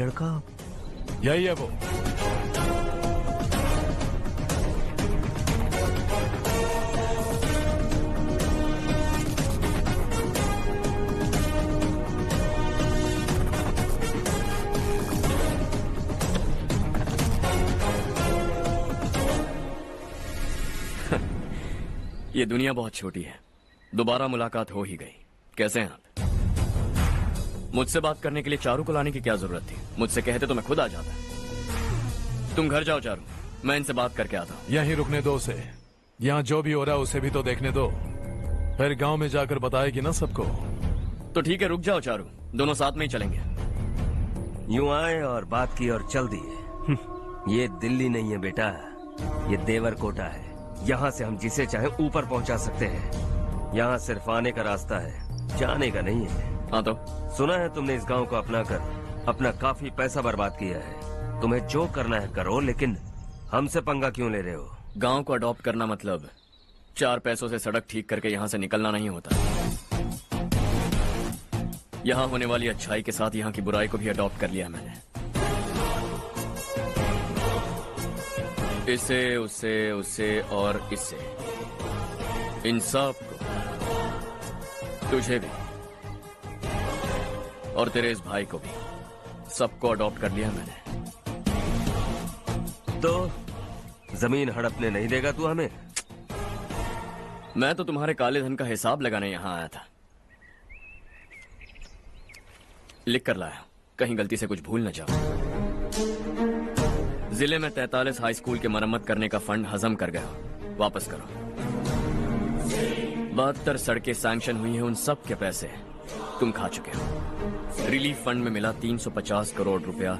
लड़का यही है वो। ये दुनिया बहुत छोटी है, दोबारा मुलाकात हो ही गई। कैसे हैं आप? मुझसे बात करने के लिए चारू को लाने की क्या जरूरत थी? मुझसे कहते तो मैं खुद आ जाता। तुम घर जाओ चारू, मैं इनसे बात करके आता हूँ। यहीं रुकने दो उसे। यहाँ जो भी हो रहा है उसे भी तो देखने दो, फिर गांव में जाकर बताएगी ना सबको। तो ठीक है, रुक जाओ चारू, दोनों साथ में ही चलेंगे। यूं आए और बात की और चल दिए। ये दिल्ली नहीं है बेटा, ये देवरकोटा है। यहाँ से हम जिसे चाहे ऊपर पहुँचा सकते हैं। यहाँ सिर्फ आने का रास्ता है, जाने का नहीं है। हाँ तो सुना है तुमने इस गांव को अपना कर अपना काफी पैसा बर्बाद किया है। तुम्हें जो करना है करो, लेकिन हमसे पंगा क्यों ले रहे हो? गांव को अडॉप्ट करना मतलब 4 पैसों से सड़क ठीक करके यहाँ से निकलना नहीं होता। यहाँ होने वाली अच्छाई के साथ यहाँ की बुराई को भी अडॉप्ट कर लिया मैंने। इसे, उसे, उसे और इससे, इन सब को, तुझे भी और तेरे इस भाई को भी, सबको अडॉप्ट कर लिया मैंने। तो जमीन हड़पने नहीं देगा तू हमें? मैं तो तुम्हारे काले धन का हिसाब लगाने यहाँ आया था। लिख कर लाया, कहीं गलती से कुछ भूल न जाओ। जिले में 43 हाई स्कूल के मरम्मत करने का फंड हजम कर गया, वापस करो। 72 सड़कें सैंक्शन हुई हैं, उन सब के पैसे तुम खा चुके हो। रिलीफ फंड में मिला 350 करोड़ रुपया,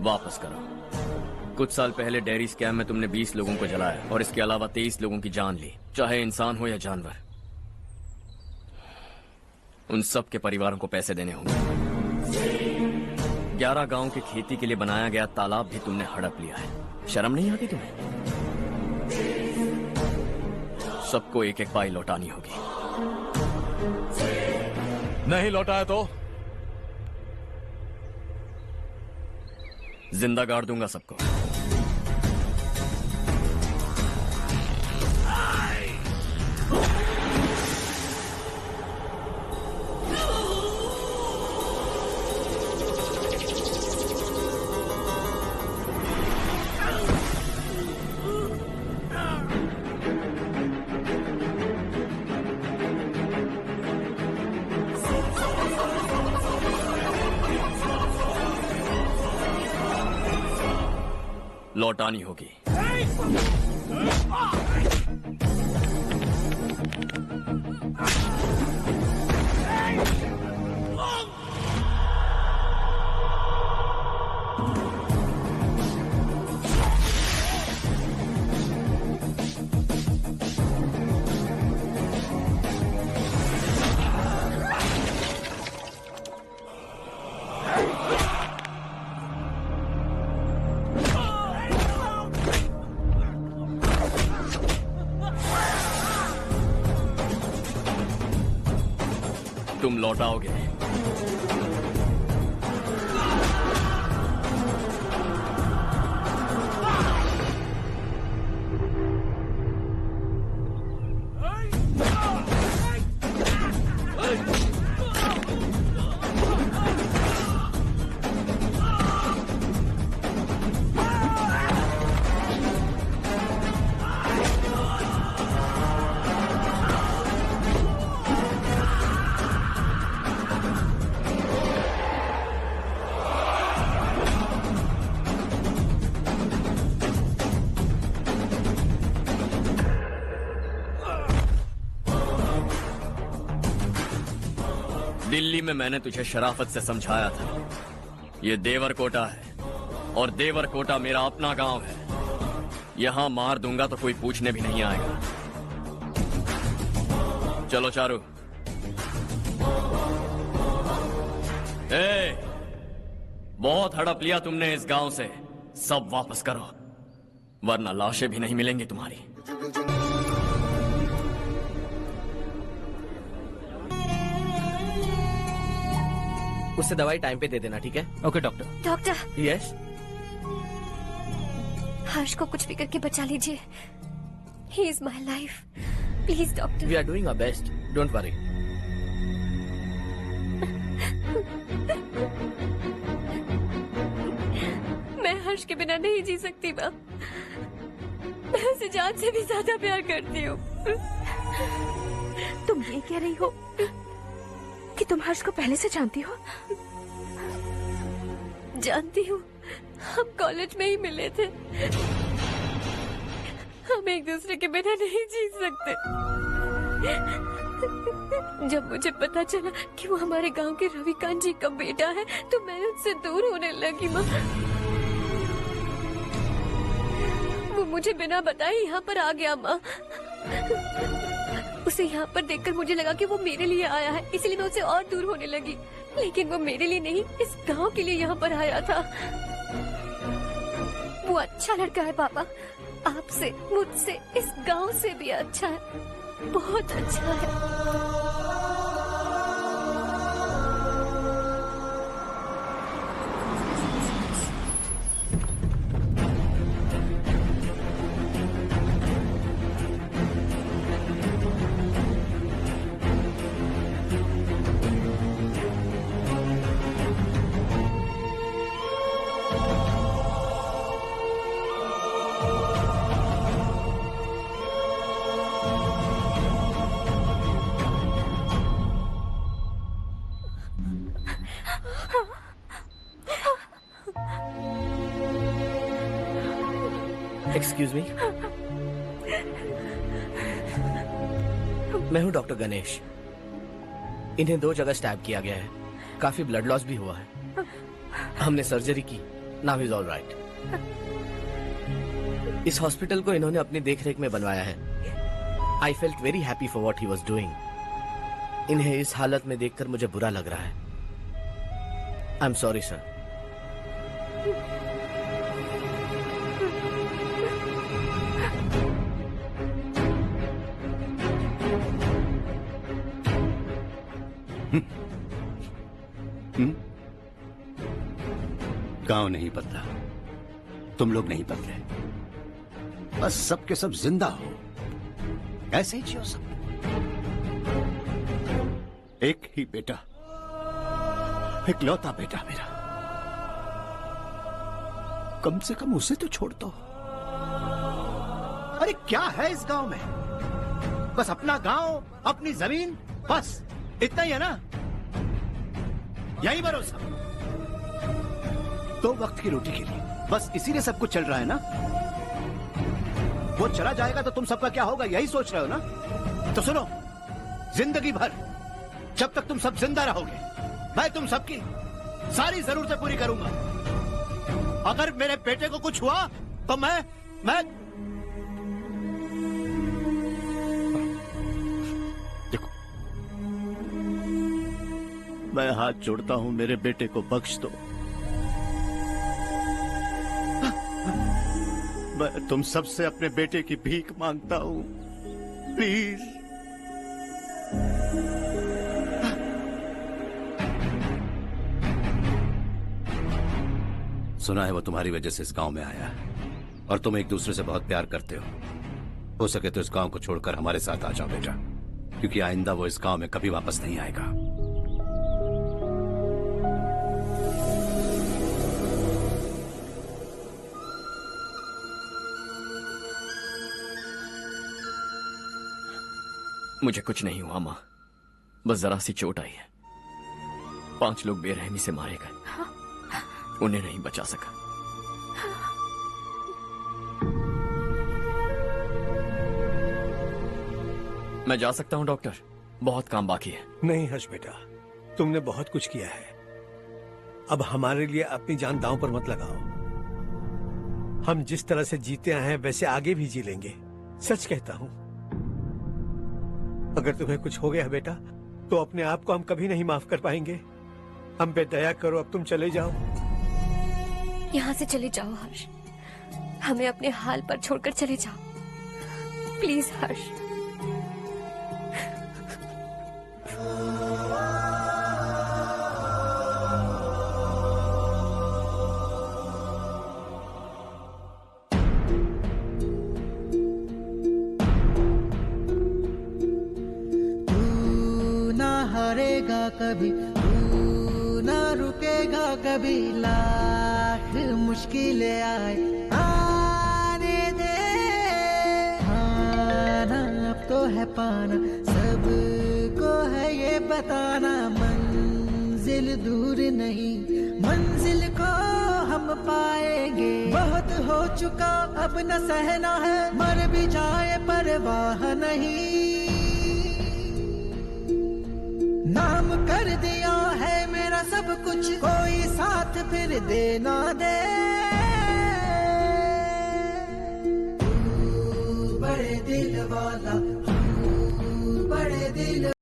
वापस करो। कुछ साल पहले डेयरी स्कैम में तुमने 20 लोगों को जलाया और इसके अलावा 23 लोगों की जान ली, चाहे इंसान हो या जानवर। उन सब के परिवारों को पैसे देने होंगे। 11 गांव की खेती के लिए बनाया गया तालाब भी तुमने हड़प लिया है। शर्म नहीं आती तुम्हें? सबको एक एक पाई लौटानी होगी। नहीं लौटाया तो जिंदा गाड़ दूंगा सबको। लौटानी होगी। तुम लौटाओगे। दिल्ली में मैंने तुझे शराफत से समझाया था, ये देवरकोटा है और देवरकोटा मेरा अपना गांव है। यहां मार दूंगा तो कोई पूछने भी नहीं आएगा। चलो चारू। बहुत हड़प लिया तुमने इस गांव से, सब वापस करो, वरना लाशें भी नहीं मिलेंगी तुम्हारी। उससे दवाई टाइम पे दे देना, ठीक है? Okay doctor. Doctor, yes. Harsh को कुछ भी करके बचा लीजिए। He is my life. Please doctor. We are doing our best, don't worry. मैं हर्ष के बिना नहीं जी सकती माँ। मैं उसे जान से भी ज्यादा प्यार करती हूँ। तुम ये कह रही हो कि तुम हर्ष को पहले से जानती हो? जानती हूँ, हम कॉलेज में ही मिले थे। हम एक दूसरे के बिना नहीं जी सकते। जब मुझे पता चला कि वो हमारे गांव के रविकांत जी का बेटा है तो मैं उनसे दूर होने लगी माँ। वो मुझे बिना बताए यहाँ पर आ गया माँ। उसे यहाँ पर देखकर मुझे लगा कि वो मेरे लिए आया है, इसलिए मैं उसे और दूर होने लगी। लेकिन वो मेरे लिए नहीं, इस गांव के लिए यहाँ पर आया था। वो अच्छा लड़का है पापा, आपसे, मुझसे, इस गांव से भी अच्छा है, बहुत अच्छा है। एक्सक्यूज मी, मैं हूँ डॉक्टर गणेश। इन्हें 2 जगह स्टैब किया गया है, काफी ब्लड लॉस भी हुआ है। हमने सर्जरी की, नाउ इज ऑल राइट। इस हॉस्पिटल को इन्होंने अपनी देखरेख में बनवाया है। I felt very happy for what he was doing. इन्हें इस हालत में देखकर मुझे बुरा लग रहा है। I am sorry sir. गांव नहीं बदला, तुम लोग नहीं बदले, बस सबके सब जिंदा हो, ऐसे ही जियो सब। एक ही बेटा, इकलौता बेटा मेरा, कम से कम उसे तो छोड़ दो। अरे क्या है इस गांव में? बस अपना गांव, अपनी जमीन, बस इतना ही है ना? यही भरोसा, 2 वक्त की रोटी के लिए, बस इसीलिए सब कुछ चल रहा है ना? वो चला जाएगा तो तुम सबका क्या होगा, यही सोच रहे हो ना? तो सुनो, जिंदगी भर जब तक तुम सब जिंदा रहोगे, मैं तुम सबकी सारी जरूरतें पूरी करूंगा। अगर मेरे बेटे को कुछ हुआ तो मैं देखो, मैं हाथ जोड़ता हूं, मेरे बेटे को बख्श दो। मैं तुम सबसे अपने बेटे की भीख मांगता हूं, प्लीज। सुना है वो तुम्हारी वजह से इस गांव में आया है और तुम एक दूसरे से बहुत प्यार करते हो सके तो इस गांव को छोड़कर हमारे साथ आ जाओ बेटा, क्योंकि आइंदा वो इस गांव में कभी वापस नहीं आएगा। मुझे कुछ नहीं हुआ माँ, बस जरा सी चोट आई है। 5 लोग बेरहमी से मारे गए, उन्हें नहीं बचा सका। मैं जा सकता हूँ डॉक्टर, बहुत काम बाकी है। नहीं हर्ष बेटा, तुमने बहुत कुछ किया है, अब हमारे लिए अपनी जान दांव पर मत लगाओ। हम जिस तरह से जीते आए हैं वैसे आगे भी जी लेंगे, सच कहता हूँ। अगर तुम्हें कुछ हो गया बेटा तो अपने आप को हम कभी नहीं माफ कर पाएंगे। हम पे दया करो, अब तुम चले जाओ। यहाँ से चले जाओ हर्ष, हमें अपने हाल पर छोड़कर चले जाओ, प्लीज हर्ष। अभी तू ना रुकेगा कभी, लाख मुश्किलें आए आने दे, आना अब तो है पाना, सबको है ये बताना, मंजिल दूर नहीं, मंजिल को हम पाएंगे, बहुत हो चुका अब न सहना है, मर भी जाए परवाह नहीं, नाम कर दिया है मेरा सब कुछ, कोई साथ फिर देना दे, तू बड़े दिल वाला